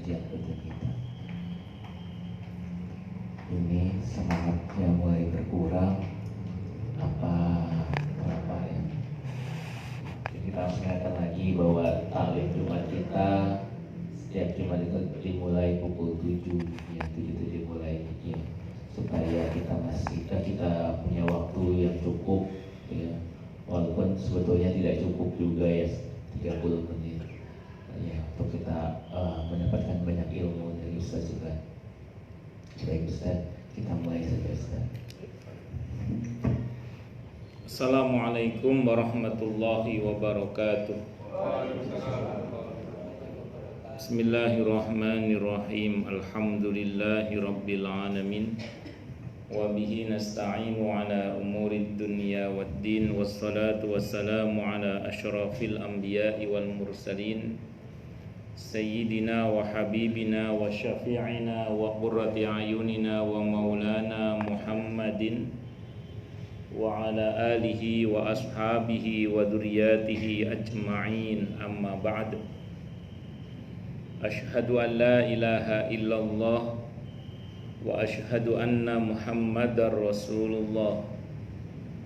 kajian rutin kita. Ini semangatnya mulai berkurang berapa ya? Jadi kita harus ingatkan lagi bahwa taklim Jumat kita setiap Jumat itu dimulai pukul 7 ya, 7 dimulai ya, supaya kita punya waktu yang cukup ya, walaupun sebetulnya tidak cukup juga ya 30 menit ya, untuk kita mendapatkan banyak ilmu dari Ustaz juga. Baik Ustaz, kita mulai saja Ustaz. Assalamualaikum warahmatullahi wabarakatuh. Bismillahirrahmanirrahim. Alhamdulillahi rabbil alamin. Wa bihi nasta'inu ala umurid dunya waddin. Wassalatu wassalamu ala asyrafil anbiya'i wal mursalin, Sayyidina wa habibina wa syafi'ina wa qurrati ayunina wa maulana Muhammadin wa ala alihi wa ashabihi wa dzurriyyatihi ajma'in, amma ba'd. Asyhadu an la ilaha illallah wa asyhadu anna Muhammadar Rasulullah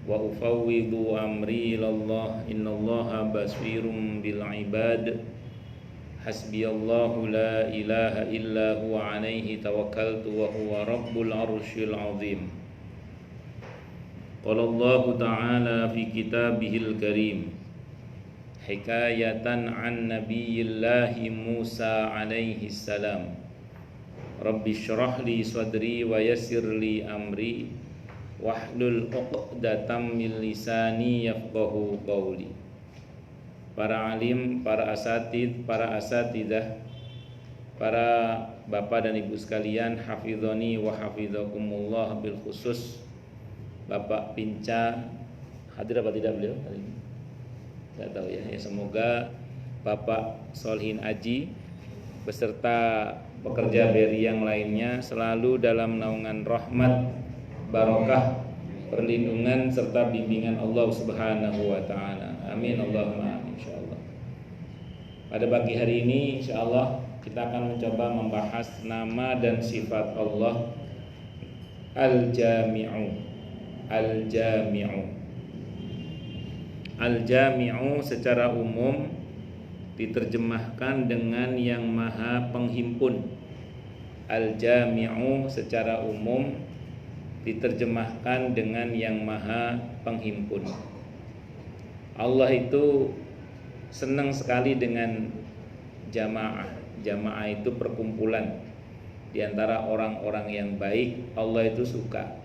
wa ufawwidu amri ilallah, innallaha basirun bil ibad. Hasbiyallahu la ilaha illa huwa alaihi tawakkaltu wa huwa rabbul arsyil azim. Qala Allah ta'ala fi kitabihil karim hikayatan an nabiyillahi Musa alaihi salam. Rabbi syrah li sadri wa yassir li amri wahlul 'uqdatam min lisani yafqahu qawli. Para alim, para asatid, para asatidah, para bapak dan ibu sekalian, hafizoni wa hafizakumullah, bil khusus Bapak Pinca, hadir apa tidak beliau hari ini? Tidak tahu ya. Semoga Bapak Solihin Aji beserta pekerja BRI yang lainnya selalu dalam naungan rahmat, barokah, perlindungan serta bimbingan Allah Subhanahu wa taala. Amin Allahumma amin insyaallah. Pada pagi hari ini insyaallah kita akan mencoba membahas nama dan sifat Allah Al-Jami'u. Al-Jami'u. Al-Jami'u secara umum diterjemahkan dengan yang maha penghimpun. Al-Jami'u secara umum diterjemahkan dengan yang maha penghimpun. Allah itu senang sekali dengan jamaah. Jamaah itu perkumpulan di antara orang-orang yang baik. Allah itu suka.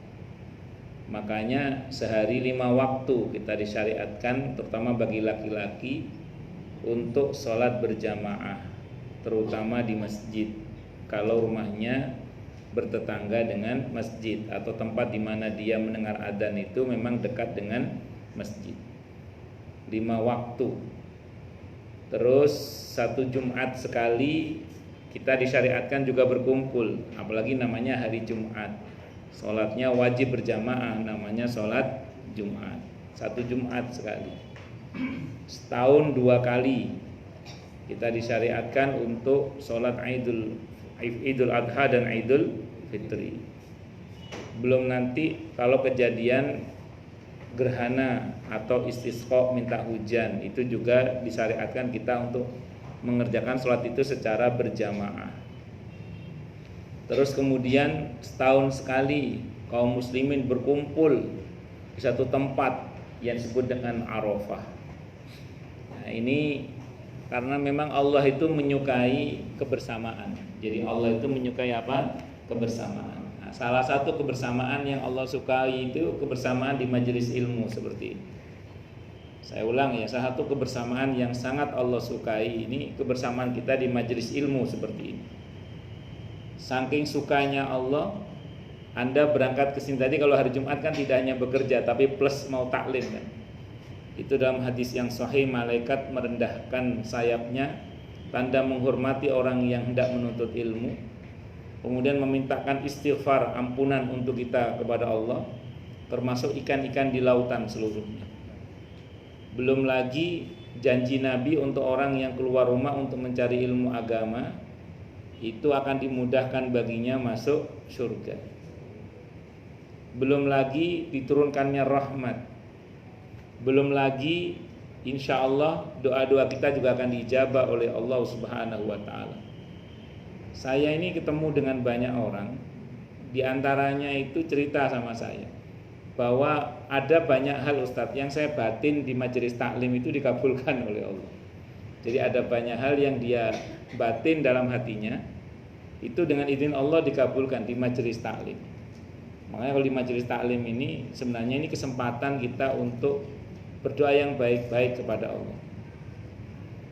Makanya sehari 5 waktu kita disyariatkan, terutama bagi laki-laki, untuk sholat berjamaah, terutama di masjid. Kalau rumahnya bertetangga dengan masjid atau tempat di mana dia mendengar adzan itu memang dekat dengan masjid. 5 waktu. Terus 1 Jumat sekali kita disyariatkan juga berkumpul, apalagi namanya hari Jumat. Sholatnya wajib berjamaah, namanya sholat Jumat. 1 Jumat sekali. Setahun 2 kali kita disyariatkan untuk sholat Idul Adha dan Idul Fitri. Belum nanti kalau kejadian gerhana atau istisqa, minta hujan, itu juga disyariatkan kita untuk mengerjakan sholat itu secara berjamaah. Terus kemudian setahun sekali kaum muslimin berkumpul di satu tempat yang disebut dengan Arafah. Nah, ini karena memang Allah itu menyukai kebersamaan. Jadi Allah itu menyukai apa? Kebersamaan. Nah, salah satu kebersamaan yang Allah sukai itu kebersamaan di majelis ilmu seperti ini. Saya ulang ya, salah satu kebersamaan yang sangat Allah sukai ini kebersamaan kita di majelis ilmu seperti ini. Saking sukanya Allah, Anda berangkat ke sini tadi kalau hari Jumat kan tidak hanya bekerja tapi plus mau taklim kan. Itu dalam hadis yang sahih, malaikat merendahkan sayapnya, tanda menghormati orang yang hendak menuntut ilmu. Kemudian memintakan istighfar, ampunan untuk kita kepada Allah, termasuk ikan-ikan di lautan seluruhnya. Belum lagi janji Nabi untuk orang yang keluar rumah untuk mencari ilmu agama, itu akan dimudahkan baginya masuk surga. Belum lagi diturunkannya rahmat. Belum lagi insya Allah doa-doa kita juga akan diijabah oleh Allah Subhanahu wa ta'ala. Saya ini ketemu dengan banyak orang, di antaranya itu cerita sama saya bahwa ada banyak hal Ustadz yang saya batin di majelis taklim itu dikabulkan oleh Allah. Jadi ada banyak hal yang dia batin dalam hatinya itu dengan izin Allah dikabulkan di majelis taklim. Makanya kalau di majelis taklim ini sebenarnya ini kesempatan kita untuk berdoa yang baik-baik kepada Allah.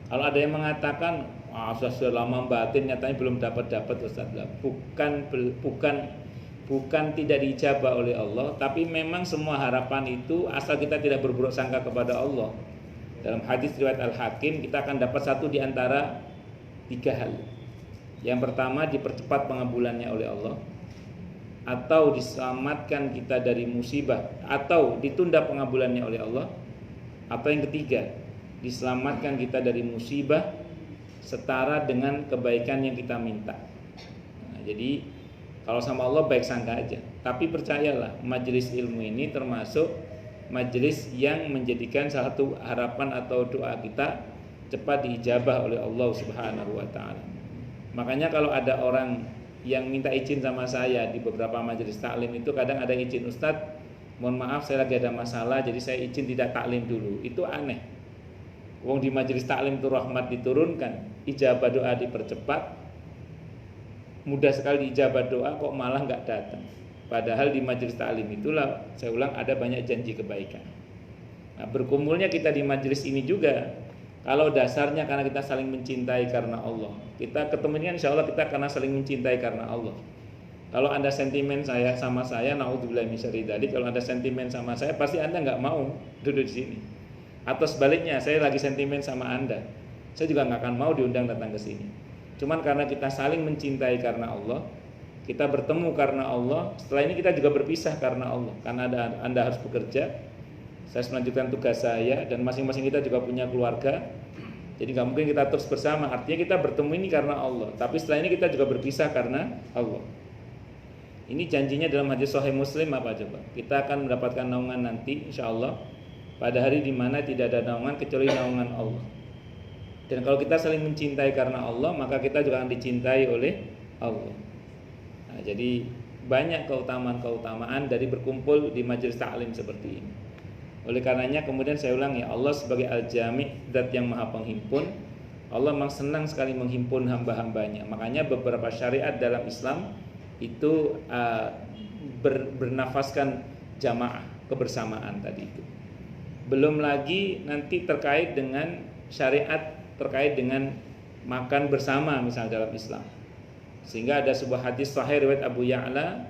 Kalau ada yang mengatakan sudah lama batin nyatanya belum dapat Ustaz. Bukan tidak diijabah oleh Allah, tapi memang semua harapan itu asal kita tidak berburuk sangka kepada Allah. Dalam hadis riwayat Al-Hakim kita akan dapat satu di antara 3 hal. Yang pertama dipercepat pengabulannya oleh Allah, atau diselamatkan kita dari musibah, atau ditunda pengabulannya oleh Allah, atau yang ketiga diselamatkan kita dari musibah setara dengan kebaikan yang kita minta. Nah, jadi kalau sama Allah baik sangka aja. Tapi percayalah, majelis ilmu ini termasuk majelis yang menjadikan salah satu harapan atau doa kita cepat diijabah oleh Allah Subhanahu wa ta'ala. Makanya kalau ada orang yang minta izin sama saya di beberapa majelis taklim itu kadang ada izin, Ustadz mohon maaf saya lagi ada masalah jadi saya izin tidak taklim dulu. Itu aneh. Wong di majelis taklim itu rahmat diturunkan, ijabah doa dipercepat, mudah sekali ijabah doa kok malah nggak datang. Padahal di majelis taklim itulah saya ulang ada banyak janji kebaikan. Nah, berkumpulnya kita di majelis ini juga kalau dasarnya karena kita saling mencintai karena Allah. Kita ketemu ini insya Allah kita karena saling mencintai karena Allah. Kalau Anda sentimen saya sama saya, naudzubillah min syarri dzalik, kalau Anda sentimen sama saya pasti Anda nggak mau duduk di sini. Atau sebaliknya, saya lagi sentimen sama Anda, saya juga nggak akan mau diundang datang ke sini. Cuman karena kita saling mencintai karena Allah, kita bertemu karena Allah. Setelah ini kita juga berpisah karena Allah. Karena Anda harus bekerja, saya melanjutkan tugas saya, dan masing-masing kita juga punya keluarga. Jadi nggak mungkin kita terus bersama. Artinya kita bertemu ini karena Allah. Tapi setelah ini kita juga berpisah karena Allah. Ini janjinya dalam hadis Sahih Muslim apa coba? Kita akan mendapatkan naungan nanti, insya Allah, pada hari di mana tidak ada naungan kecuali naungan Allah. Dan kalau kita saling mencintai karena Allah, maka kita juga akan dicintai oleh Allah. Nah, jadi banyak keutamaan-keutamaan dari berkumpul di majelis taklim seperti ini. Oleh karenanya kemudian saya ulang ya, Allah sebagai Al-Jami', zat yang maha penghimpun, Allah memang senang sekali menghimpun hamba-hambanya. Makanya beberapa syariat dalam Islam itu bernafaskan jamaah, kebersamaan tadi itu. Belum lagi nanti terkait dengan syariat terkait dengan makan bersama misalnya dalam Islam. Sehingga ada sebuah hadis sahih riwayat Abu Ya'la,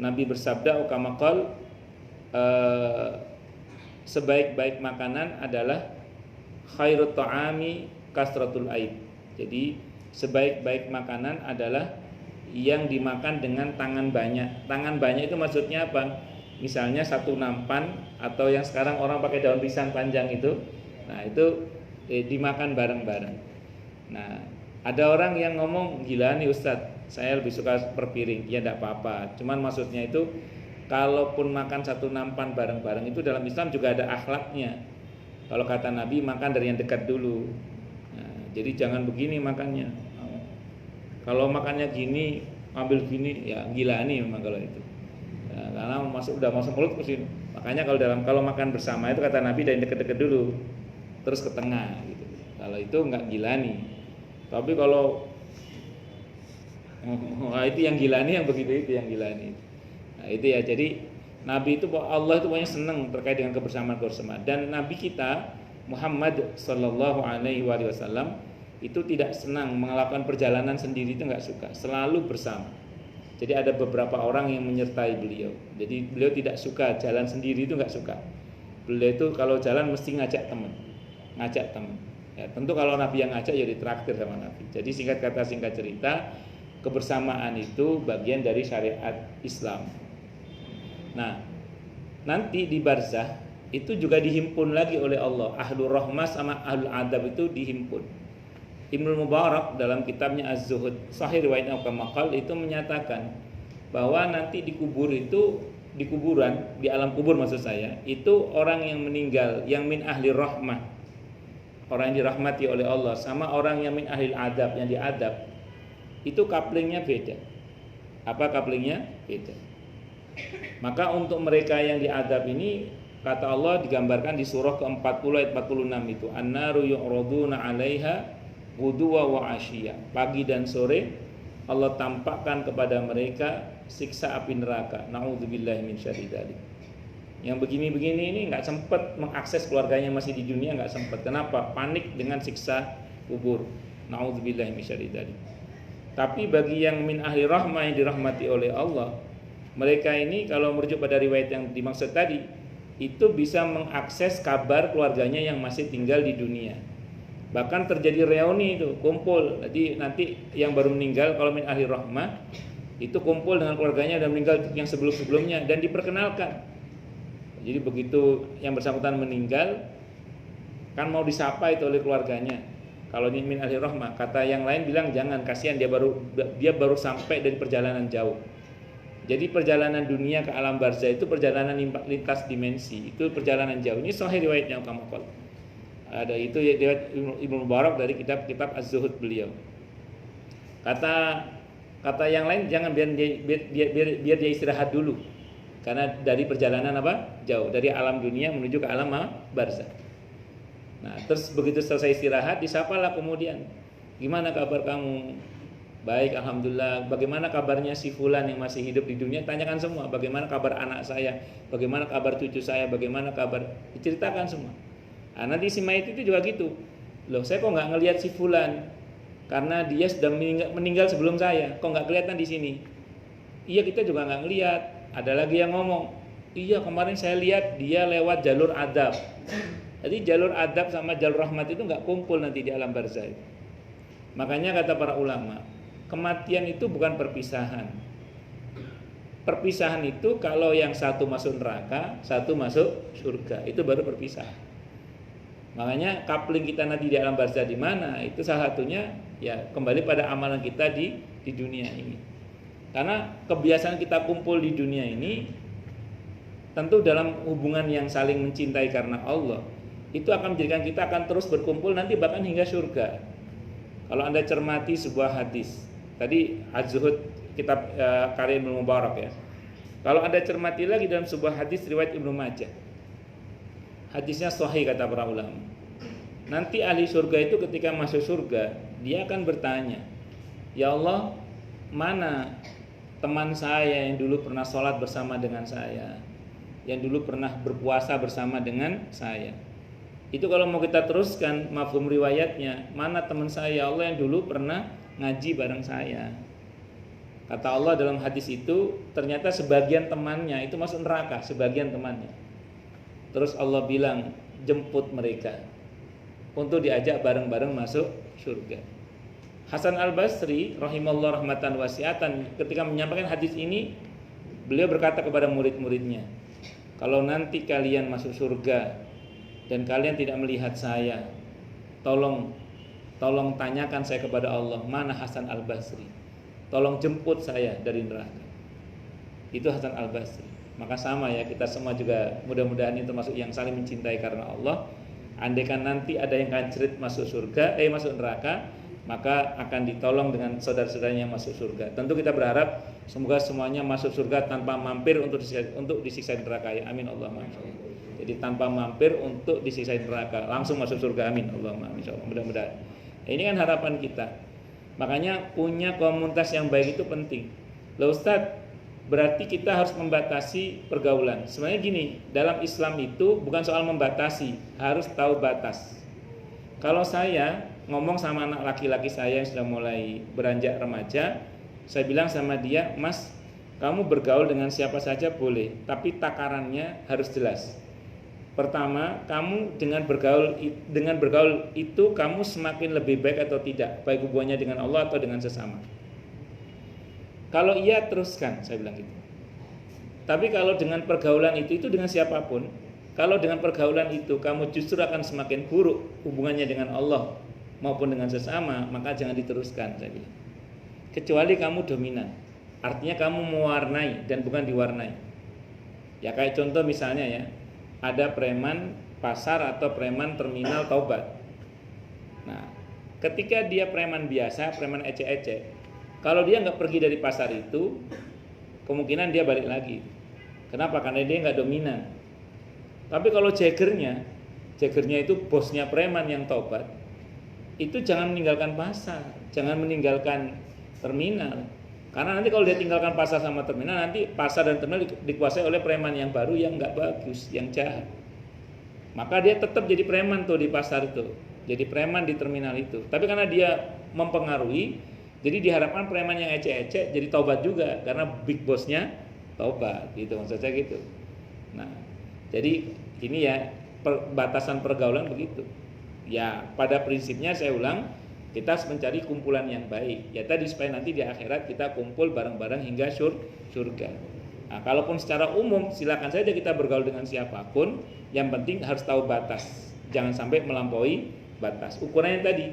Nabi bersabda kama qala, sebaik-baik makanan adalah khairut ta'ami kasratul aid. Jadi sebaik-baik makanan adalah yang dimakan dengan tangan banyak. Tangan banyak itu maksudnya apa? Misalnya satu nampan atau yang sekarang orang pakai daun pisang panjang itu. Nah, itu dimakan bareng-bareng. Nah, ada orang yang ngomong, gila nih Ustadz, saya lebih suka per piring. Ya enggak apa-apa. Cuman maksudnya itu kalaupun makan satu nampan bareng-bareng itu dalam Islam juga ada akhlaknya. Kalau kata Nabi makan dari yang dekat dulu. Nah, jadi jangan begini makannya. Kalau makannya gini, ambil gini, ya gila nih memang kalau itu. Ya, karena udah masuk mulut ke sini. Makanya kalau makan bersama itu kata Nabi dari dekat-dekat dulu, terus ke tengah gitu. Kalau itu enggak gila nih. Tapi kalau itu yang gila nih, yang begitu itu yang gila nih. Nah, itu ya. Jadi Nabi itu Allah itu pokoknya senang terkait dengan kebersamaan. Dan Nabi kita Muhammad sallallahu alaihi wasallam itu tidak senang melakukan perjalanan sendiri, itu enggak suka, selalu bersama. Jadi ada beberapa orang yang menyertai beliau. Jadi beliau tidak suka jalan sendiri, itu enggak suka. Beliau itu kalau jalan mesti ngajak teman. Ya, tentu kalau Nabi yang ngajak ya ditraktir sama Nabi. Jadi singkat kata singkat cerita, kebersamaan itu bagian dari syariat Islam. Nah, nanti di barzah itu juga dihimpun lagi oleh Allah. Ahlur rahmah sama ahlul adab itu dihimpun. Ibnu Mubarak dalam kitabnya Az-Zuhud Sahih Riwayat Al-Maqal itu menyatakan bahwa nanti di kuburan, di alam kubur maksud saya, itu orang yang meninggal yang min ahli rahmah, orang yang dirahmati oleh Allah, sama orang yang min ahli adab, yang diadab, itu couplingnya beda. Apa couplingnya? Beda. Maka untuk mereka yang diadab ini, kata Allah digambarkan di surah ke-40 ayat 46 itu, An-naru yu'raduna 'alaiha ghuduwa wa 'ashiyya. Pagi dan sore Allah tampakkan kepada mereka siksa api neraka. Na'udzubillahi min syarri dzalik. Yang begini-begini ini enggak sempat mengakses keluarganya masih di dunia, enggak sempat. Kenapa? Panik dengan siksa kubur. Na'udzubillahi min syarri dzalik. Tapi bagi yang min ahli rahmah, yang dirahmati oleh Allah, mereka ini kalau merujuk pada riwayat yang dimaksud tadi, itu bisa mengakses kabar keluarganya yang masih tinggal di dunia. Bahkan terjadi reuni itu, kumpul. Jadi nanti yang baru meninggal kalau min ahli rahmah itu kumpul dengan keluarganya dan meninggal yang sebelum-sebelumnya dan diperkenalkan. Jadi begitu yang bersangkutan meninggal, kan mau disapa itu oleh keluarganya. Kalau ini min ahli rahmah, kata yang lain bilang jangan, kasihan dia baru sampai dari perjalanan jauh. Jadi perjalanan dunia ke alam barzah itu perjalanan lintas dimensi, itu perjalanan jauh. Ini sahih riwayatnya kamu qol. Ada itu riwayat Ibnu Mubarak dari kitab Az-Zuhud beliau. Kata yang lain jangan, biar dia istirahat dulu. Karena dari perjalanan apa? Jauh, dari alam dunia menuju ke alam barzah. Nah, terus begitu selesai istirahat, disapalah kemudian. Gimana kabar kamu? Baik, alhamdulillah. Bagaimana kabarnya si fulan yang masih hidup di dunia? Tanyakan semua. Bagaimana kabar anak saya? Bagaimana kabar cucu saya? Bagaimana kabar? Diceritakan semua. Nah, nanti si mayit itu juga gitu. Loh, saya kok nggak ngelihat si fulan? Karena dia sudah meninggal sebelum saya. Kok nggak kelihatan di sini? Iya, kita juga nggak ngelihat. Ada lagi yang ngomong, iya kemarin saya lihat dia lewat jalur adab. Jadi jalur adab sama jalur rahmat itu nggak kumpul nanti di alam barzah. Makanya kata para ulama, kematian itu bukan perpisahan. Perpisahan itu kalau yang satu masuk neraka, satu masuk surga, itu baru perpisahan. Makanya coupling kita nanti di alam barzah di mana? Itu salah satunya ya kembali pada amalan kita di dunia ini. Karena kebiasaan kita kumpul di dunia ini tentu dalam hubungan yang saling mencintai karena Allah, itu akan menjadikan kita akan terus berkumpul nanti bahkan hingga surga. Kalau Anda cermati sebuah hadis, tadi Az-Zuhud kitab karya Ibnu Mubarak ya. Kalau Anda cermati lagi dalam sebuah hadis riwayat Ibnu Majah. Hadisnya sahih kata para ulama. Nanti ahli surga itu ketika masuk surga, dia akan bertanya, "Ya Allah, mana teman saya yang dulu pernah sholat bersama dengan saya, yang dulu pernah berpuasa bersama dengan saya?" Itu kalau mau kita teruskan mafhum riwayatnya, mana teman saya ya Allah yang dulu pernah ngaji bareng saya. Kata Allah dalam hadis itu, ternyata sebagian temannya itu masuk neraka, sebagian temannya. Terus Allah bilang, jemput mereka untuk diajak bareng-bareng masuk surga. Hasan Al-Basri rahimallahu rahmatan wasi'atan ketika menyampaikan hadis ini, beliau berkata kepada murid-muridnya, kalau nanti kalian masuk surga dan kalian tidak melihat saya, tolong tanyakan saya kepada Allah, mana Hasan Al-Basri? Tolong jemput saya dari neraka. Itu Hasan Al-Basri. Maka sama ya, kita semua juga mudah-mudahan ini termasuk yang saling mencintai karena Allah. Andaikan nanti ada yang kancrit masuk surga, masuk neraka, maka akan ditolong dengan saudara-saudaranya masuk surga. Tentu kita berharap semoga semuanya masuk surga tanpa mampir untuk disiksa neraka ya. Amin Allahumma. Jadi tanpa mampir untuk disiksa neraka, langsung masuk surga. Amin Allahumma. Insyaallah mudah-mudahan. Ini kan harapan kita. Makanya punya komunitas yang baik itu penting. Loh Ustaz, berarti kita harus membatasi pergaulan. Sebenarnya gini, dalam Islam itu bukan soal membatasi, harus tahu batas. Kalau saya ngomong sama anak laki-laki saya yang sudah mulai beranjak remaja, saya bilang sama dia, Mas, kamu bergaul dengan siapa saja boleh, tapi takarannya harus jelas. Pertama, kamu dengan bergaul itu kamu semakin lebih baik atau tidak, baik hubungannya dengan Allah atau dengan sesama. Kalau iya teruskan, saya bilang gitu. Tapi kalau dengan pergaulan itu dengan siapapun, kalau dengan pergaulan itu kamu justru akan semakin buruk hubungannya dengan Allah, maupun dengan sesama, maka jangan diteruskan, saya bilang. Kecuali kamu dominan, artinya kamu mewarnai dan bukan diwarnai. Ya kayak contoh misalnya ya, ada preman pasar atau preman terminal taubat. Nah, ketika dia preman biasa, preman ecek-ecek, kalau dia nggak pergi dari pasar itu, kemungkinan dia balik lagi. Kenapa? Karena dia nggak dominan. Tapi kalau jaggernya itu bosnya preman yang taubat, itu jangan meninggalkan pasar, jangan meninggalkan terminal. Karena nanti kalau dia tinggalkan pasar sama terminal, nanti pasar dan terminal dikuasai oleh preman yang baru yang nggak bagus, yang jahat. Maka dia tetap jadi preman tuh di pasar itu, jadi preman di terminal itu. Tapi karena dia mempengaruhi, jadi diharapkan preman yang ecek-ecek jadi taubat juga, karena big bossnya taubat, gitu maksud saya gitu. Nah, jadi ini ya batasan pergaulan begitu. Ya pada prinsipnya saya ulang, kita harus mencari kumpulan yang baik. Ya tadi supaya nanti di akhirat kita kumpul bareng-bareng hingga surga. Nah, kalaupun secara umum silakan saja kita bergaul dengan siapapun, yang penting harus tahu batas. Jangan sampai melampaui batas. Ukurannya tadi,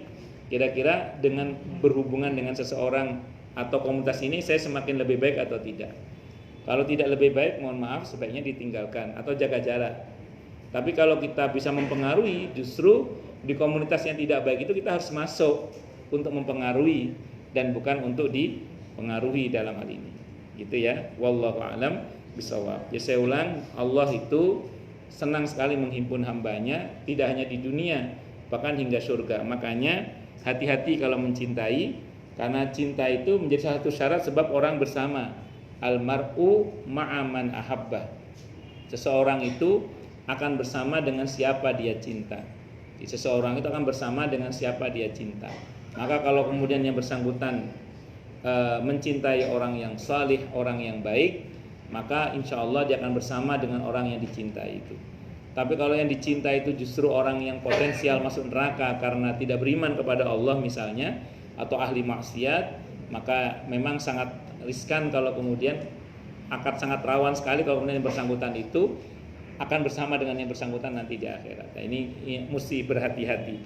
kira-kira dengan berhubungan dengan seseorang atau komunitas ini saya semakin lebih baik atau tidak. Kalau tidak lebih baik, mohon maaf, sebaiknya ditinggalkan atau jaga jarak. Tapi kalau kita bisa mempengaruhi, justru di komunitas yang tidak baik itu kita harus masuk untuk mempengaruhi dan bukan untuk dipengaruhi dalam hal ini. Gitu ya. Wallahu a'lam bishawab. Ya saya ulang, Allah itu senang sekali menghimpun hambanya, tidak hanya di dunia, bahkan hingga surga. Makanya hati-hati kalau mencintai, karena cinta itu menjadi salah satu syarat sebab orang bersama. Almar'u ma'aman ahabbah. Seseorang itu akan bersama dengan siapa dia cinta. Seseorang itu akan bersama dengan siapa dia cinta. Maka kalau kemudian yang bersangkutan mencintai orang yang salih, orang yang baik, maka insya Allah dia akan bersama dengan orang yang dicintai itu. Tapi kalau yang dicintai itu justru orang yang potensial masuk neraka karena tidak beriman kepada Allah misalnya, atau ahli maksiat, maka memang sangat riskan kalau kemudian akan sangat rawan sekali kalau kemudian yang bersangkutan itu akan bersama dengan yang bersangkutan nanti di akhirat. Nah, ini mesti berhati-hati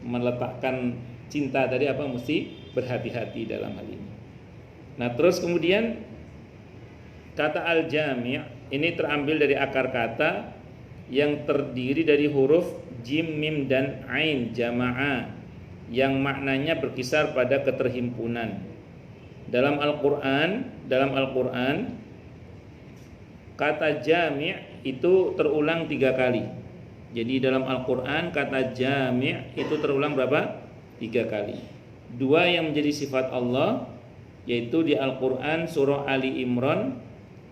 meletakkan cinta tadi apa, mesti berhati-hati dalam hal ini. Nah terus kemudian kata al-jami' ini terambil dari akar kata yang terdiri dari huruf jim, mim dan ain jama'ah yang maknanya berkisar pada keterhimpunan. Dalam Al-Qur'an kata jami' itu terulang 3 kali. Jadi dalam Al-Qur'an kata jami' itu terulang berapa? 3 kali. 2 yang menjadi sifat Allah, yaitu di Al-Qur'an surah Ali Imran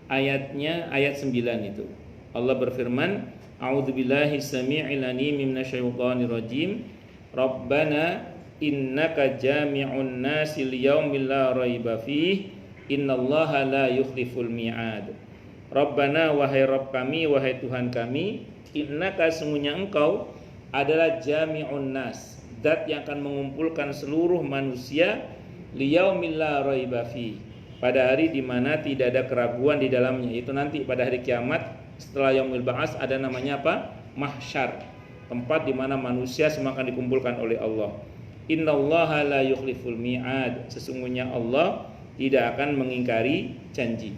ayat 9 itu. Allah berfirman, A'udzubillahi samii'il 'aliim minasyaitonir rajim. Rabbana innaka jami'un nasi liyaumil la raiba fihi innallaha la yukhliful mi'ad. Rabbana, wahai Rabb kami, wahai Tuhan kami, innaka sesungguhnya engkau adalah jami'un nas, zat yang akan mengumpulkan seluruh manusia liyaumil la raiba fihi, pada hari di mana tidak ada keraguan di dalamnya. Itu nanti pada hari kiamat setelah yaumul ba'ats ada namanya apa? Mahsyar, tempat di mana manusia semua akan dikumpulkan oleh Allah. Innallaha la yukhliful mi'ad, sesungguhnya Allah tidak akan mengingkari janji.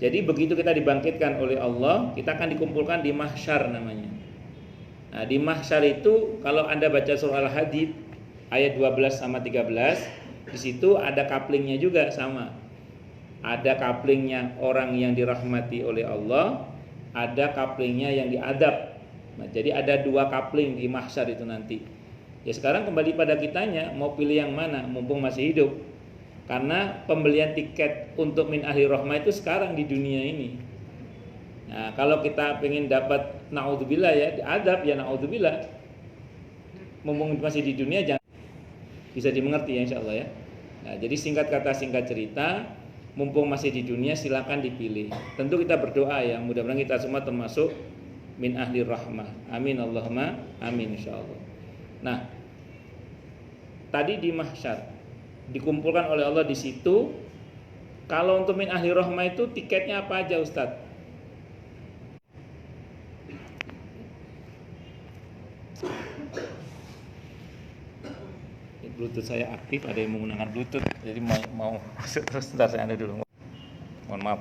Jadi begitu kita dibangkitkan oleh Allah, kita akan dikumpulkan di mahsyar namanya. Nah, di mahsyar itu kalau Anda baca surah Al-Hadid ayat 12 sama 13, di situ ada kaplingnya juga sama. Ada kaplingnya orang yang dirahmati oleh Allah, ada kaplingnya yang diadab. Nah, jadi ada 2 kapling di mahsyar itu nanti. Ya sekarang kembali pada kitanya, mau pilih yang mana mumpung masih hidup. Karena pembelian tiket untuk min ahli rahmah itu sekarang di dunia ini. Nah, kalau kita pengen dapat naudzubillah ya, adab ya naudzubillah. Mumpung masih di dunia jangan, bisa dimengerti ya insyaallah ya. Nah, jadi singkat kata singkat cerita, mumpung masih di dunia silakan dipilih. Tentu kita berdoa ya, mudah-mudahan kita semua termasuk min ahli rahmah. Amin Allahumma amin insyaallah. Nah, tadi di mahsyar dikumpulkan oleh Allah di situ. Kalau untuk min ahli rahmah itu tiketnya apa aja Ustadz? Bluetooth saya aktif, ada yang menggunakan Bluetooth, jadi mau masuk terus. Sebentar, saya anda dulu. Mohon maaf.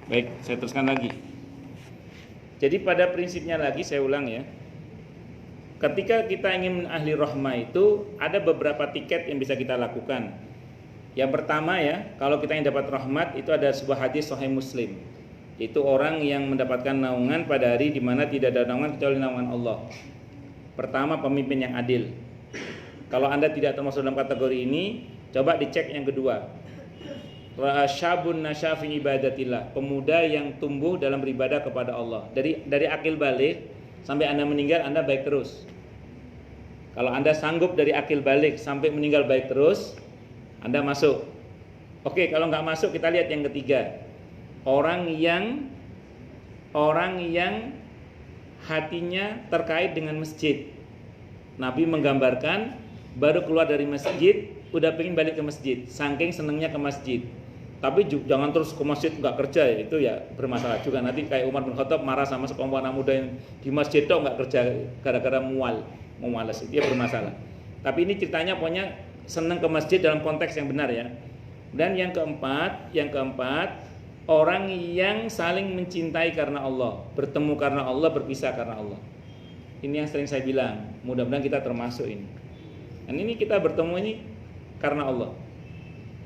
Baik, saya teruskan lagi. Jadi pada prinsipnya lagi saya ulang ya. Ketika kita ingin ahli rahmah itu ada beberapa tiket yang bisa kita lakukan. Yang pertama ya, kalau kita ingin dapat rahmat itu ada sebuah hadis Sahih Muslim. Itu orang yang mendapatkan naungan pada hari di mana tidak ada naungan kecuali naungan Allah. Pertama, pemimpin yang adil. Kalau Anda tidak termasuk dalam kategori ini, coba dicek yang kedua. Syabun nasya fi ibadatillah, pemuda yang tumbuh dalam beribadah kepada Allah. Dari akil balik sampai Anda meninggal, Anda baik terus. Kalau Anda sanggup dari akil balik sampai meninggal baik terus, Anda masuk. Oke, kalau nggak masuk, kita lihat yang ketiga. Orang yang hatinya terkait dengan masjid. Nabi menggambarkan baru keluar dari masjid udah pengen balik ke masjid, saking senengnya ke masjid. Tapi jangan terus ke masjid nggak kerja ya, itu ya bermasalah juga. Nanti kayak Umar bin Khattab marah sama sekelompok anak muda yang di masjid tuh nggak kerja gara-gara mau malas, itu ya bermasalah. Tapi ini ceritanya pokoknya seneng ke masjid dalam konteks yang benar ya. Dan yang keempat, orang yang saling mencintai karena Allah, bertemu karena Allah, berpisah karena Allah. Ini yang sering saya bilang, mudah-mudahan kita termasuk ini. Dan ini kita bertemu ini karena Allah,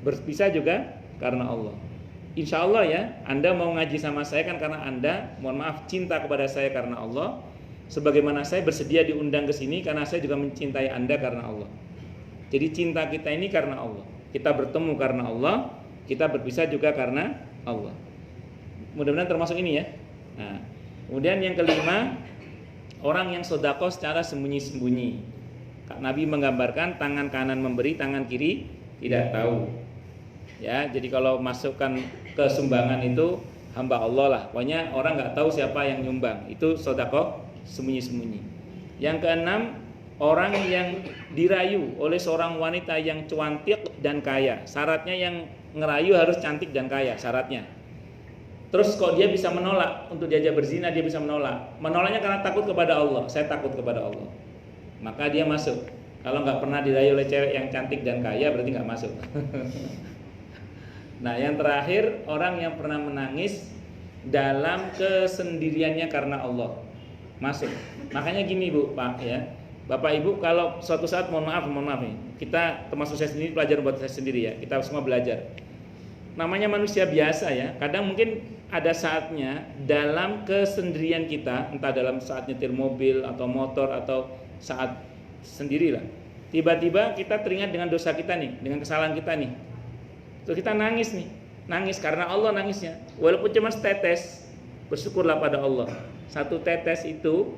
berpisah juga karena Allah. Insya Allah ya, Anda mau ngaji sama saya kan karena Anda, mohon maaf, cinta kepada saya karena Allah. Sebagaimana saya bersedia diundang ke sini karena saya juga mencintai Anda karena Allah. Jadi cinta kita ini karena Allah. Kita bertemu karena Allah, kita berpisah juga karena Allah. Mudah-mudahan termasuk ini ya. Nah, kemudian yang kelima, orang yang sedekah secara sembunyi-sembunyi. Nabi menggambarkan tangan kanan memberi, tangan kiri tidak tahu. Ya, jadi kalau masukkan ke sumbangan itu hamba Allah lah. Pokoknya orang nggak tahu siapa yang nyumbang. Itu sedekah sembunyi-sembunyi. Yang keenam, orang yang dirayu oleh seorang wanita yang cantik dan kaya. Syaratnya yang ngerayu harus cantik dan kaya, syaratnya. Terus kok dia bisa menolak untuk diajak berzina, dia bisa menolak. Menolaknya karena takut kepada Allah. Saya takut kepada Allah. Maka dia masuk. Kalau nggak pernah dirayu oleh cewek yang cantik dan kaya, berarti nggak masuk. Nah, yang terakhir, orang yang pernah menangis dalam kesendiriannya karena Allah, masuk. Makanya gini Bu, Pak ya, Bapak Ibu, kalau suatu saat mohon maaf nih, kita termasuk saya sendiri pelajar buat saya sendiri ya, kita semua belajar. Namanya manusia biasa ya, kadang mungkin ada saatnya dalam kesendirian kita, entah dalam saat nyetir mobil atau motor atau saat sendirilah, tiba-tiba kita teringat dengan dosa kita nih, dengan kesalahan kita nih. Terus kita nangis nih, nangis karena Allah nangisnya, walaupun cuma setetes, bersyukurlah pada Allah. Satu tetes itu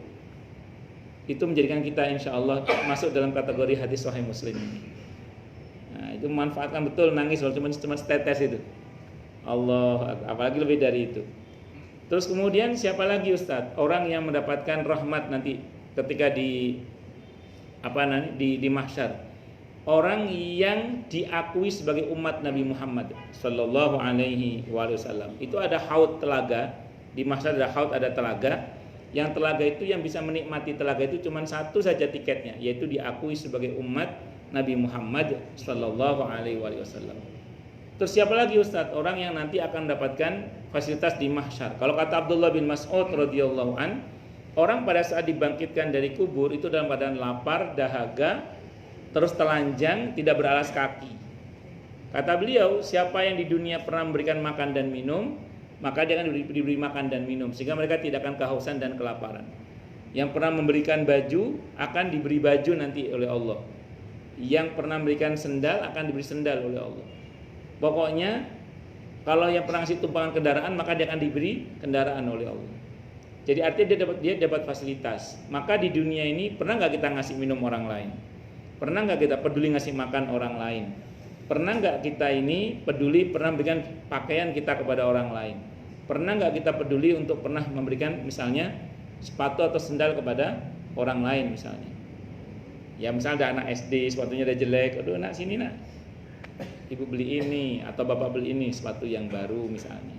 menjadikan kita insya Allah masuk dalam kategori hadis Sahih Muslim. Nah, itu manfaatkan betul nangis walaupun cuma setetes itu. Allah, apalagi lebih dari itu. Terus kemudian siapa lagi Ustadz? Orang yang mendapatkan rahmat nanti ketika di mahsyar. Orang yang diakui sebagai umat Nabi Muhammad Sallallahu Alaihi Wasallam. Itu ada haud telaga, di mahsyar ada haud, ada telaga. Yang telaga itu yang bisa menikmati telaga itu cuma satu saja tiketnya, yaitu diakui sebagai umat Nabi Muhammad Sallallahu Alaihi Wasallam. Terus siapa lagi Ustadz? Orang yang nanti akan mendapatkan fasilitas di mahsyar. Kalau kata Abdullah bin Mas'ud radhiyallahu an, orang pada saat dibangkitkan dari kubur itu dalam keadaan lapar, dahaga, terus telanjang, tidak beralas kaki. Kata beliau, siapa yang di dunia pernah memberikan makan dan minum, maka dia akan diberi makan dan minum, sehingga mereka tidak akan kehausan dan kelaparan. Yang pernah memberikan baju akan diberi baju nanti oleh Allah. Yang pernah memberikan sendal akan diberi sendal oleh Allah. Pokoknya kalau yang pernah ngasih tumpangan kendaraan, maka dia akan diberi kendaraan oleh Allah. Jadi artinya dia dapat fasilitas. Maka di dunia ini pernah nggak kita ngasih minum orang lain? Pernah nggak kita peduli ngasih makan orang lain? Pernah nggak kita ini peduli pernah memberikan pakaian kita kepada orang lain? Pernah nggak kita peduli untuk pernah memberikan misalnya sepatu atau sendal kepada orang lain misalnya? Ya misalnya ada anak SD sepatunya udah jelek, aduh nak sini nak, ibu beli ini atau bapak beli ini sepatu yang baru misalnya.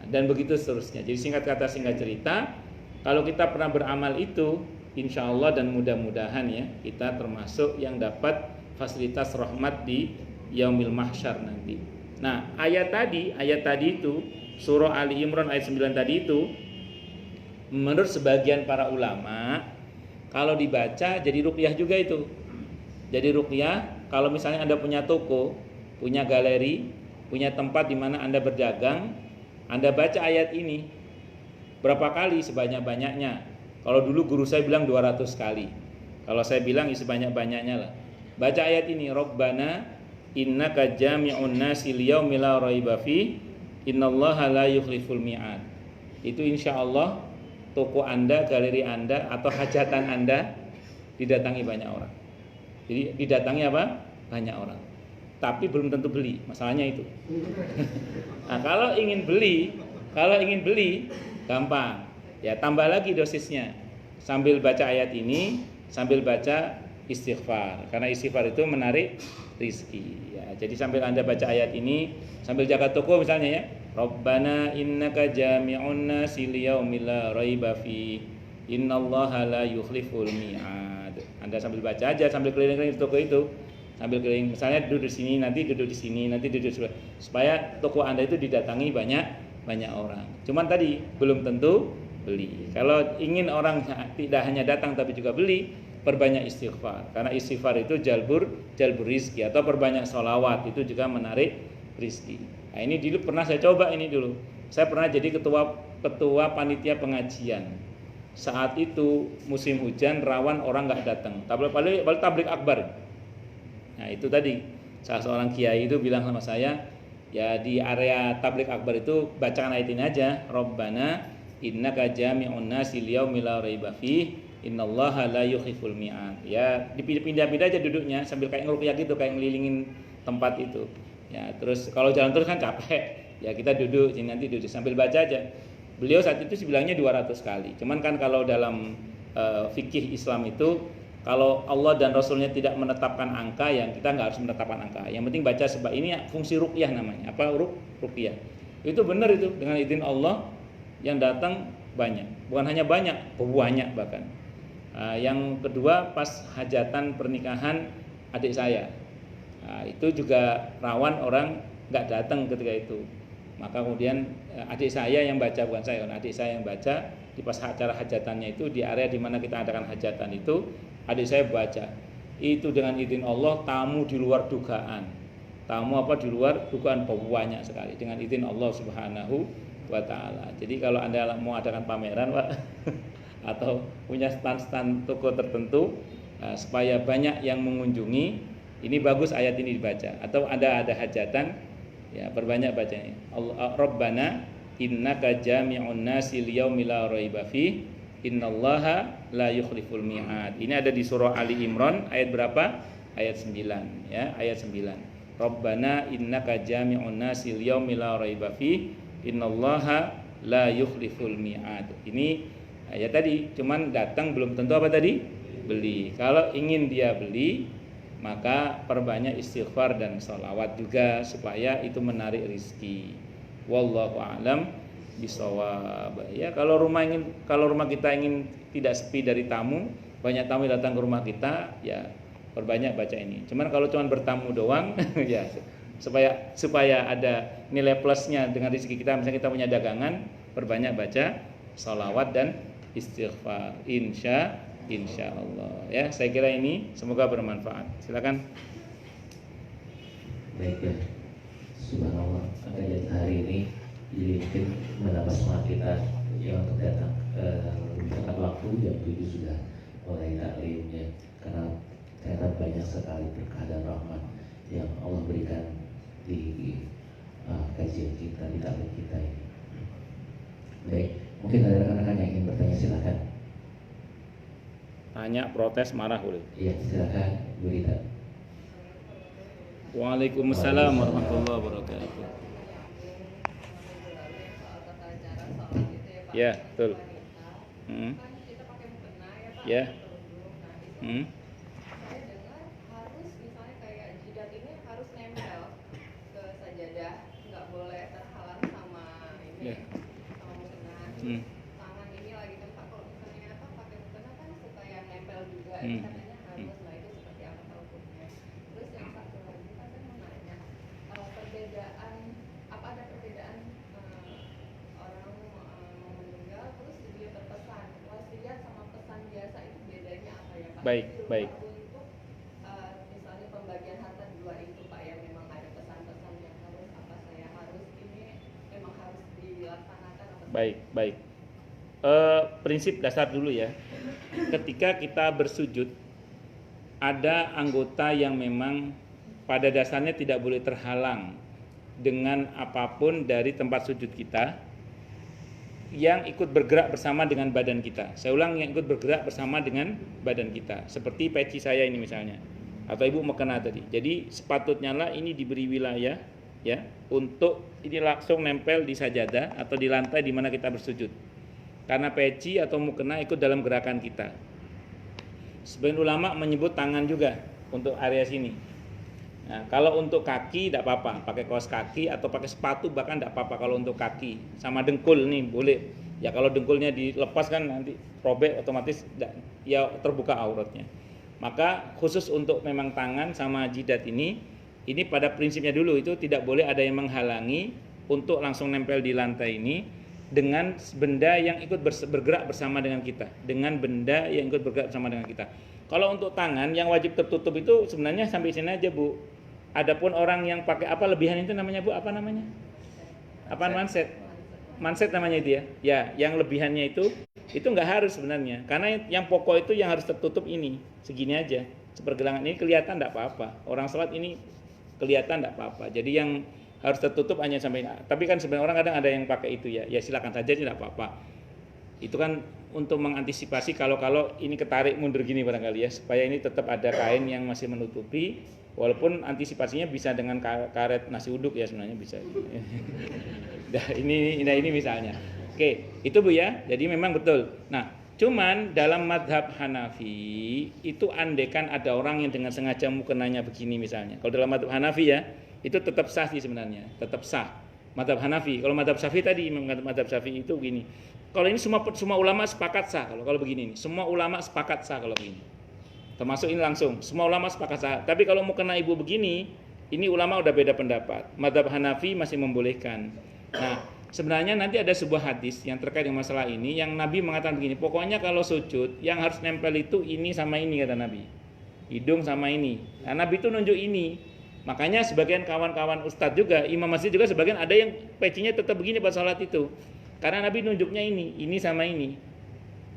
Dan begitu seterusnya. Jadi singkat kata singkat cerita, kalau kita pernah beramal itu insya Allah dan mudah-mudahan ya kita termasuk yang dapat fasilitas rahmat di Yaumil Mahsyar nanti. Nah, ayat tadi itu surah Ali Imran ayat 9 tadi itu menurut sebagian para ulama kalau dibaca jadi ruqyah juga itu. Jadi ruqyah kalau misalnya Anda punya toko, punya galeri, punya tempat di mana Anda berdagang, Anda baca ayat ini berapa kali sebanyak-banyaknya. Kalau dulu guru saya bilang 200 kali. Kalau saya bilang sebanyak-banyaknya lah. Baca ayat ini, Rabbana innaka jami'un nasi liyaumil la raiba fi innallaha la yukhliful mi'ad. Itu insya Allah toko Anda, galeri Anda atau hajatan Anda didatangi banyak orang. Jadi didatangi apa? Banyak orang. Tapi belum tentu beli, masalahnya itu. Nah, kalau ingin beli gampang. Ya, tambah lagi dosisnya. Sambil baca ayat ini, sambil baca istighfar. Karena istighfar itu menarik rizki. Ya, jadi sambil Anda baca ayat ini, sambil jaga toko misalnya ya. Rabbana innaka jami'un nasi liyaumil la raiba fi innallaha la yukhliful mi'ad. Anda sambil baca aja, sambil keliling-keliling di toko itu. Sambil keliling, misalnya duduk di sini, nanti duduk di sini, nanti duduk di sini. Supaya toko Anda itu didatangi banyak orang. Cuman tadi belum tentu beli. Kalau ingin orang tidak hanya datang tapi juga beli, perbanyak istighfar. Karena istighfar itu jalbur rizki, atau perbanyak sholawat itu juga menarik rizki. Nah, ini dulu pernah saya coba ini dulu. Saya pernah jadi ketua panitia pengajian. Saat itu musim hujan rawan orang nggak datang. Tablik akbar. Nah, itu tadi salah seorang kiai itu bilang sama saya, ya di area tablik akbar itu bacakan ayat ini aja, Rabbana innaka jami'un nasi liyaumil la raiba fi innallaha la yukhliful mi'ad. Ya dipindah-pindah aja duduknya sambil kayak ngeruqyah gitu, kayak ngelilingin tempat itu. Ya, terus kalau jalan terus kan capek. Ya kita duduk, sini nanti duduk sambil baca aja. Beliau saat itu bilangnya 200 kali. Cuman kan kalau dalam fikih Islam itu kalau Allah dan Rasulnya tidak menetapkan angka, yang kita nggak harus menetapkan angka. Yang penting baca sebab ini fungsi ruqyah namanya. Apa ruqyah? Itu benar itu, dengan izin Allah yang datang banyak. Bukan hanya banyak bahkan. Yang kedua pas hajatan pernikahan adik saya. Itu juga rawan orang nggak datang ketika itu. Maka kemudian adik saya yang baca, bukan saya, adik saya yang baca di pas acara hajatannya itu, di area di mana kita adakan hajatan itu, adik saya baca. Itu dengan izin Allah tamu di luar dugaan. Tamu di luar dugaan banyak sekali dengan izin Allah Subhanahu wa taala. Jadi kalau Anda mau adakan pameran, Pak, atau punya stand-stand toko tertentu supaya banyak yang mengunjungi, ini bagus ayat ini dibaca. Atau ada hajatan, ya perbanyak bacanya. Rabbana innaka jami'un nasi liyaumil la raiba fi innallaha la yukhliful mi'ad. Ini ada di surah Ali Imran ayat berapa? Ayat 9 ya, ayat 9. Rabbana innaka jami'un nasi liyaumil la raiba fi innallaha la yukhliful mi'ad. Ini ayat tadi, cuman datang belum tentu apa tadi? Beli. Kalau ingin dia beli, maka perbanyak istighfar dan sholawat juga supaya itu menarik rizki. Wallahu a'lam bishawab. Ya, kalau rumah kita ingin tidak sepi dari tamu, banyak tamu datang ke rumah kita, ya perbanyak baca ini. Cuman kalau cuma bertamu doang, ya supaya ada nilai plusnya dengan rezeki kita, misalnya kita punya dagangan, perbanyak baca sholawat dan istighfar. Insya Allah. Ya, saya kira ini semoga bermanfaat. Silakan. Baik ya. Subhanallah, kajian hari ini jadi mungkin menambah semangat kita ya untuk datang lebih tepat waktu, jam 7 sudah mulai taklimnya, karena ternyata banyak sekali berkah dan rahmat yang Allah berikan di kajian kita, di taklim kita ini. Baik, mungkin ada rekan-rekan yang ingin bertanya, silakan. Tanya, protes, marah boleh. Iya, silakan Bu Rita. Waalaikumsalam warahmatullahi wabarakatuh. Ya, betul. Ya. Saya dengar harus misalnya kayak jidat ini harus nempel ke sajadah, nggak boleh terhalang sama ini, sama mukena. Tangan ini lagi tempat, kalau misalnya pakai mukena kan supaya baik. Untuk misalnya pembagian harta dua itu Pak, yang memang ada pesan-pesan yang harus apa saya harus ini memang harus dilaksanakan atau Baik. Prinsip dasar dulu ya. Ketika kita bersujud, ada anggota yang memang pada dasarnya tidak boleh terhalang dengan apapun dari tempat sujud kita, yang ikut bergerak bersama dengan badan kita. Saya ulang, yang ikut bergerak bersama dengan badan kita. Seperti peci saya ini misalnya, atau ibu mekena tadi. Jadi sepatutnya lah ini diberi wilayah ya untuk ini langsung nempel di sajadah atau di lantai di mana kita bersujud. Karena peci atau mukena ikut dalam gerakan kita. Sebagian ulama menyebut tangan juga untuk area sini. Nah, kalau untuk kaki tidak apa-apa, pakai kaos kaki atau pakai sepatu bahkan tidak apa-apa kalau untuk kaki. Sama dengkul nih boleh. Ya kalau dengkulnya dilepas kan nanti robek otomatis ya terbuka auratnya. Maka khusus untuk memang tangan sama jidat ini pada prinsipnya dulu itu tidak boleh ada yang menghalangi untuk langsung nempel di lantai ini dengan benda yang ikut bergerak bersama dengan kita, dengan benda yang ikut bergerak bersama dengan kita. Kalau untuk tangan yang wajib tertutup itu sebenarnya sampai sini aja Bu. Adapun orang yang pakai apa lebihan itu namanya Bu, apa namanya? Apaan manset? Manset namanya itu ya. Ya, yang lebihannya itu nggak harus sebenarnya. Karena yang pokok itu yang harus tertutup ini, segini aja. Sepergelangan ini kelihatan enggak apa-apa. Orang salat ini kelihatan enggak apa-apa. Jadi yang harus tertutup hanya sampai, tapi kan sebenarnya orang kadang ada yang pakai itu ya. Ya silakan saja tidak apa-apa. Itu kan untuk mengantisipasi kalau ini ketarik mundur gini barangkali ya, supaya ini tetap ada kain yang masih menutupi, walaupun antisipasinya bisa dengan karet nasi uduk ya sebenarnya bisa. Nah, ini misalnya. Oke, itu Bu ya. Jadi memang betul. Nah, cuman dalam madhab Hanafi itu andekan ada orang yang dengan sengaja mukenanya begini misalnya. Kalau dalam madhab Hanafi ya, itu tetap sah sih sebenarnya, tetap sah. Madhab Hanafi. Kalau madhab Syafi'i tadi, madhab Syafi'i itu begini. Kalau ini semua ulama sepakat sah. Kalau begini nih, semua ulama sepakat sah kalau begini. Termasuk ini langsung, semua ulama sepakat sah. Tapi kalau mau kena ibu begini, ini ulama udah beda pendapat. Madhab Hanafi masih membolehkan. Nah, sebenarnya nanti ada sebuah hadis yang terkait dengan masalah ini, yang Nabi mengatakan begini. Pokoknya kalau sujud, yang harus nempel itu ini sama ini kata Nabi. Hidung sama ini. Nah, Nabi itu nunjuk ini. Makanya sebagian kawan-kawan ustadz juga, imam masjid juga sebagian ada yang pecinya tetap begini pada salat itu. Karena Nabi nunjuknya ini sama ini.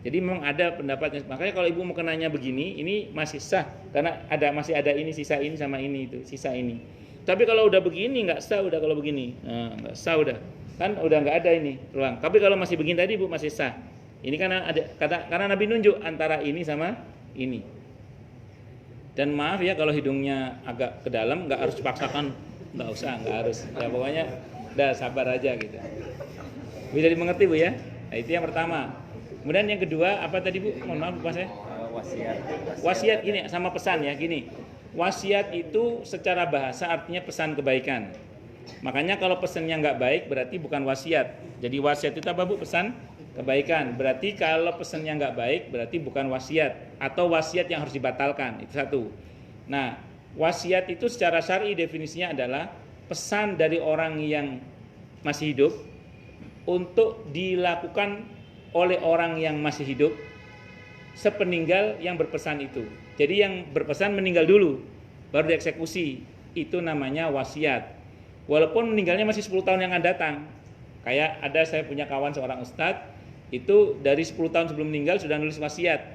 Jadi memang ada pendapatnya. Makanya kalau ibu mau kenanya begini, ini masih sah karena masih ada ini sisa ini sama ini itu, sisa ini. Tapi kalau udah begini nggak sah udah kalau begini. Nah, nggak sah udah. Kan udah nggak ada ini ruang. Tapi kalau masih begini tadi Bu masih sah. Ini karena Nabi nunjuk antara ini sama ini. Dan maaf ya kalau hidungnya agak ke dalam nggak harus dipaksakan, nggak harus. Ya pokoknya udah sabar aja gitu. Bisa dimengerti Bu ya? Nah, itu yang pertama. Kemudian yang kedua apa tadi Bu? Mohon maaf lupa saya. Wasiat gini sama pesan ya gini. Wasiat itu secara bahasa artinya pesan kebaikan. Makanya kalau pesannya nggak baik berarti bukan wasiat. Jadi wasiat itu apa Bu? Pesan kebaikan. Berarti kalau pesannya nggak baik berarti bukan wasiat atau wasiat yang harus dibatalkan. Itu satu. Nah, wasiat itu secara syar'i definisinya adalah pesan dari orang yang masih hidup untuk dilakukan oleh orang yang masih hidup sepeninggal yang berpesan itu. Jadi yang berpesan meninggal dulu baru dieksekusi. Itu namanya wasiat. Walaupun meninggalnya masih 10 tahun yang akan datang. Kayak ada saya punya kawan seorang ustadz itu dari 10 tahun sebelum meninggal sudah nulis wasiat.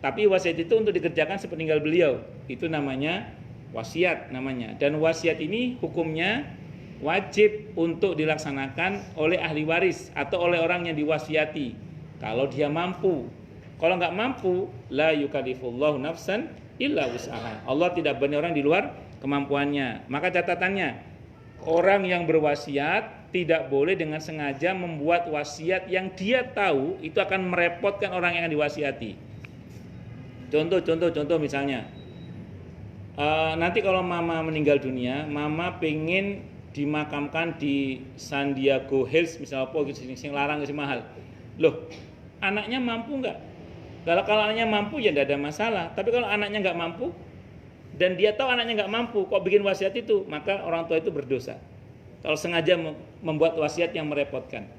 Tapi wasiat itu untuk dikerjakan sepeninggal beliau. Itu namanya wasiat namanya. Dan wasiat ini hukumnya wajib untuk dilaksanakan oleh ahli waris atau oleh orang yang diwasiati. Kalau dia mampu. Kalau nggak mampu, la yukallifullahu nafsan illa wus'aha. Allah tidak bani orang di luar kemampuannya. Maka catatannya, orang yang berwasiat tidak boleh dengan sengaja membuat wasiat yang dia tahu itu akan merepotkan orang yang diwasiati. Contoh misalnya, nanti kalau mama meninggal dunia, mama pengen dimakamkan di San Diego Hills misalnya apa gitu, sing larang sing mahal. Loh, anaknya mampu nggak? Kalau anaknya mampu ya tidak ada masalah. Tapi kalau anaknya nggak mampu dan dia tahu anaknya nggak mampu, kok bikin wasiat itu, maka orang tua itu berdosa. Kalau sengaja membuat wasiat yang merepotkan.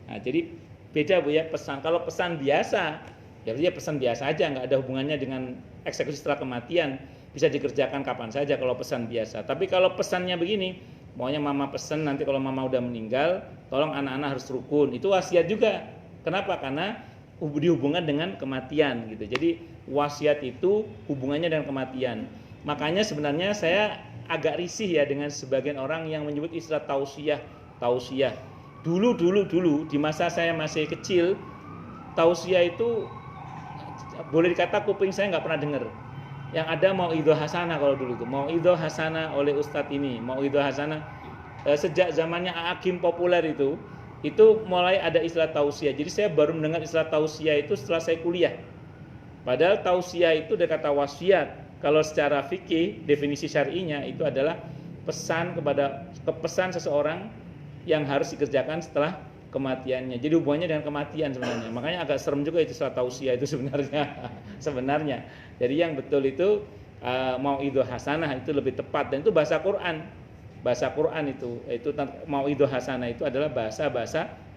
Nah, jadi beda Bu ya pesan. Kalau pesan biasa, Ya dia pesan biasa aja, nggak ada hubungannya dengan eksekusi setelah kematian, bisa dikerjakan kapan saja kalau pesan biasa. Tapi kalau pesannya begini, maunya mama pesan nanti kalau mama udah meninggal, tolong anak-anak harus rukun. Itu wasiat juga. Kenapa? Karena dihubungkan dengan kematian gitu. Jadi wasiat itu hubungannya dengan kematian. Makanya sebenarnya saya agak risih ya dengan sebagian orang yang menyebut istilah tausiah. Dulu di masa saya masih kecil, tausiah itu boleh dikata kuping saya nggak pernah dengar. Yang ada mauidhah hasanah kalau dulu itu, mauidhah hasanah oleh ustadz ini, mauidhah hasanah sejak zamannya Hakim populer itu mulai ada istilah tausiah. Jadi saya baru mendengar istilah tausiah itu setelah saya kuliah. Padahal tausiah itu dari kata wasiat. Kalau secara fikih definisi syar'inya itu adalah pesan seseorang yang harus dikerjakan setelah kematiannya. Jadi hubungannya dengan kematian sebenarnya. Makanya agak serem juga itu istilah tausiah itu sebenarnya. Jadi yang betul itu mauidhah hasanah itu lebih tepat, dan itu bahasa Quran. Bahasa Quran itu mauidhah hasanah itu adalah bahasa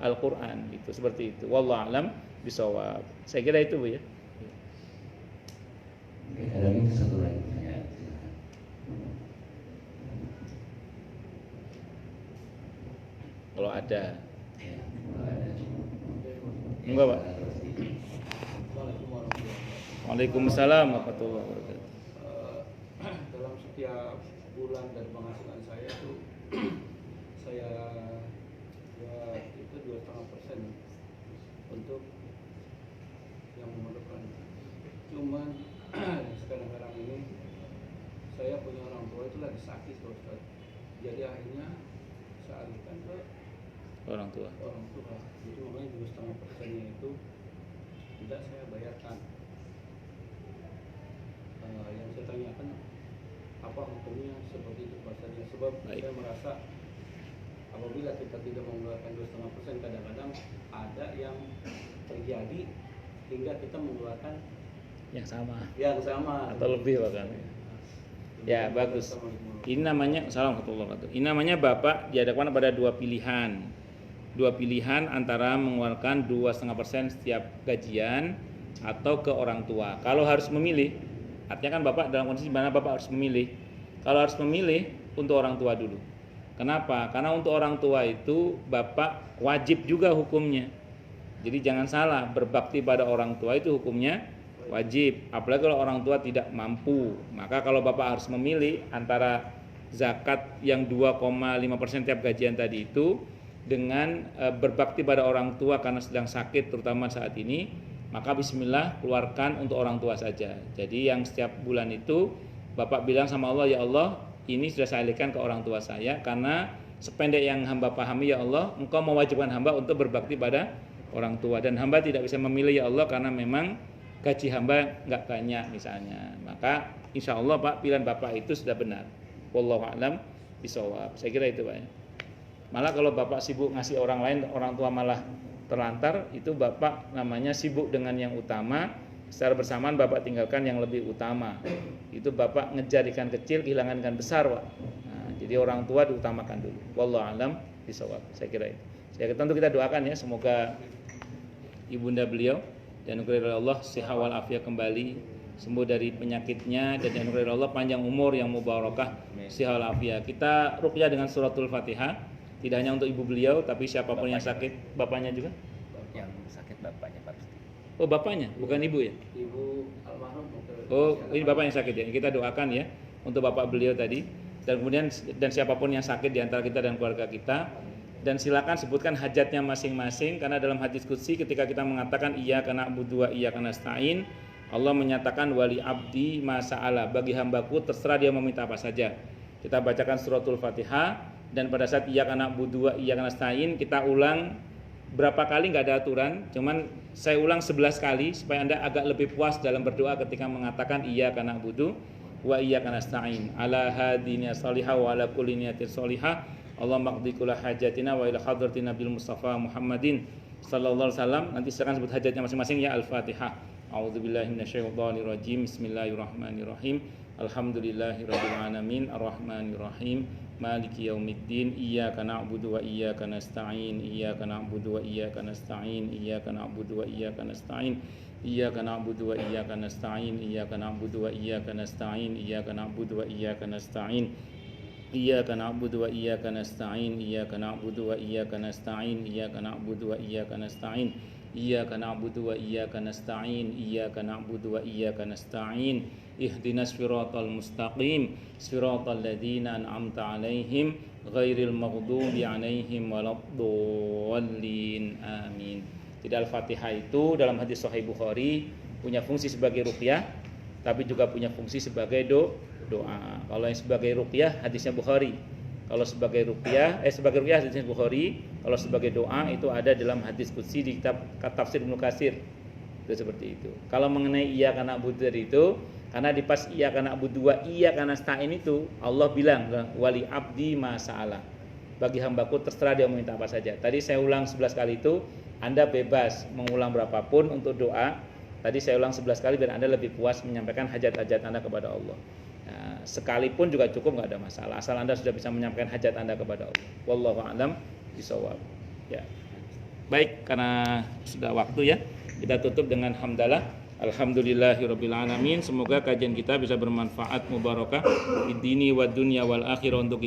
Al-Quran itu, seperti itu. Wallahu a'lam bishawab. Saya kira itu Bu ya. Oke, ada lagi satu lagi pertanyaan, silakan. Kalau ada. Ya, kalau ada. Enggak, Pak. Assalamualaikum warahmatullahi wabarakatuh. Waalaikumsalam warahmatullahi wabarakatuh. Dalam setiap bulan dari penghasilan saya itu saya buat itu 2,5% untuk yang memerlukan. Cuman sekarang ini saya punya orang tua itu lagi sakit Ustaz. Jadi akhirnya saya alihkan ke Orang tua. Jadi makanya 2,5%-nya itu tidak saya bayarkan. Yang saya tanyakan apa hukumnya seperti itu bahasanya, sebab Baik. saya merasa apabila kita tidak mengeluarkan 2,5%, kadang-kadang ada yang terjadi hingga kita mengeluarkan Yang sama yang sama atau lebih bahkan. Ya, bagus. Ini namanya Ini namanya Bapak dihadapkan pada dua pilihan antara mengeluarkan 2,5% setiap gajian atau ke orang tua. Kalau harus memilih, artinya kan Bapak dalam kondisi mana Bapak harus memilih. Kalau harus memilih, untuk orang tua dulu. Kenapa? Karena untuk orang tua itu Bapak wajib juga hukumnya. Jadi jangan salah, berbakti pada orang tua itu hukumnya wajib. Apalagi kalau orang tua tidak mampu. Maka kalau Bapak harus memilih antara zakat yang 2,5% tiap gajian tadi itu dengan berbakti pada orang tua karena sedang sakit terutama saat ini, maka bismillah keluarkan untuk orang tua saja. Jadi yang setiap bulan itu Bapak bilang sama Allah, ya Allah, ini sudah saya alihkan ke orang tua saya karena sependek yang hamba pahami, ya Allah, Engkau mewajibkan hamba untuk berbakti pada orang tua, dan hamba tidak bisa memilih ya Allah karena memang gaji hamba nggak banyak misalnya. Maka insya Allah Pak, pilihan Bapak itu sudah benar. Wallahu a'lam bishawab. Saya kira itu Pak ya. Malah kalau Bapak sibuk ngasih orang lain, orang tua malah terlantar, itu Bapak namanya sibuk dengan yang utama, secara bersamaan Bapak tinggalkan yang lebih utama. Itu Bapak ngejar ikan kecil, kehilangan ikan besar Pak. Nah, jadi orang tua diutamakan dulu. Wallahu a'lam bishawab. Saya kira itu. Tentu kita doakan ya, semoga ibunda beliau dan dianugerahi Allah sehat wal afiat kembali, sembuh dari penyakitnya, dan dianugerahi Allah panjang umur yang mubarakah, sehat wal afiat. Kita ruqyah dengan suratul Fatihah, tidak hanya untuk ibu beliau tapi siapapun yang sakit. Bapaknya juga? Yang sakit bapaknya Pak Rusti. Oh, bapaknya, bukan ibu ya? Ibu almarhum. Oh, ini bapak yang sakit ya. Kita doakan ya untuk bapak beliau tadi, dan kemudian dan siapapun yang sakit di antara kita dan keluarga kita. Dan silakan sebutkan hajatnya masing-masing, karena dalam hadis qudsi ketika kita mengatakan iyyaka na'budu wa iyyaka nasta'in, Allah menyatakan wali abdi ma sa'ala, bagi hambaku terserah dia meminta apa saja. Kita bacakan suratul Fatihah, dan pada saat iyyaka na'budu wa iyyaka nasta'in kita ulang berapa kali nggak ada aturan, cuman saya ulang 11 kali supaya Anda agak lebih puas dalam berdoa ketika mengatakan iyyaka na'budu wa iyyaka nasta'in ala hadiniya salihah wa ala kulli niyatin salihah. Allahumma qdi kulla hajatina wa ila hadratin Nabil Mustafa Muhammadin sallallahu alaihi wasallam. Nanti silakan sebut hajatnya masing-masing ya. Al-Fatihah. A'udzubillahi minasyaitonir rajim. Bismillahirrahmanirrahim. Alhamdulillahirabbil alamin arrahmanirrahim maliki yaumiddin iyyaka na'budu wa iyyaka nasta'in iyyaka na'budu wa iyyaka nasta'in iyyaka na'budu wa iyyaka nasta'in Iyyaka na'budu wa iyyaka nasta'in. Iyyaka na'budu wa iyyaka nasta'in. Iyyaka na'budu wa iyyaka nasta'in. Iyyaka na'budu wa iyyaka nasta'in. Iyyaka na'budu wa iyyaka nasta'in. Iyyaka na'budu wa iyyaka nasta'in. Iyyaka na'budu wa iyyaka nasta'in. Iyyaka na'budu wa iyyaka nasta'in. Ihdinas siratal mustaqim. Siratal ladzina an'amta 'alaihim ghairil maghdubi 'alaihim waladdallin. Amin. Jadi Al-Fatihah itu dalam hadis Sahih Bukhari punya fungsi sebagai ruqyah, tapi juga punya fungsi sebagai doa. Kalau yang sebagai ruqyah hadisnya Bukhari. Kalau sebagai ruqyah hadisnya Bukhari. Kalau sebagai doa itu ada dalam hadis qudsi di kitab Tafsir Ibnu Katsir. Itu seperti itu. Kalau mengenai iyyaka na'budu itu, karena di pas iyyaka na'budu wa iyyaka nasta'in itu Allah bilang wali abdi ma sa'ala. Bagi hambaku terserah dia mau minta apa saja. Tadi saya ulang 11 kali itu, Anda bebas mengulang berapapun untuk doa. Tadi saya ulang 11 kali biar Anda lebih puas menyampaikan hajat-hajat Anda kepada Allah. Nah, sekalipun juga cukup, nggak ada masalah. Asal Anda sudah bisa menyampaikan hajat Anda kepada Allah. Wallahu a'lam bishawab. Ya. Baik, karena sudah waktu ya, kita tutup dengan hamdalah. Alhamdulillahirabbil alamin. Semoga kajian kita bisa bermanfaat mubarakah di dini wa dunya wal akhirah untuk kita.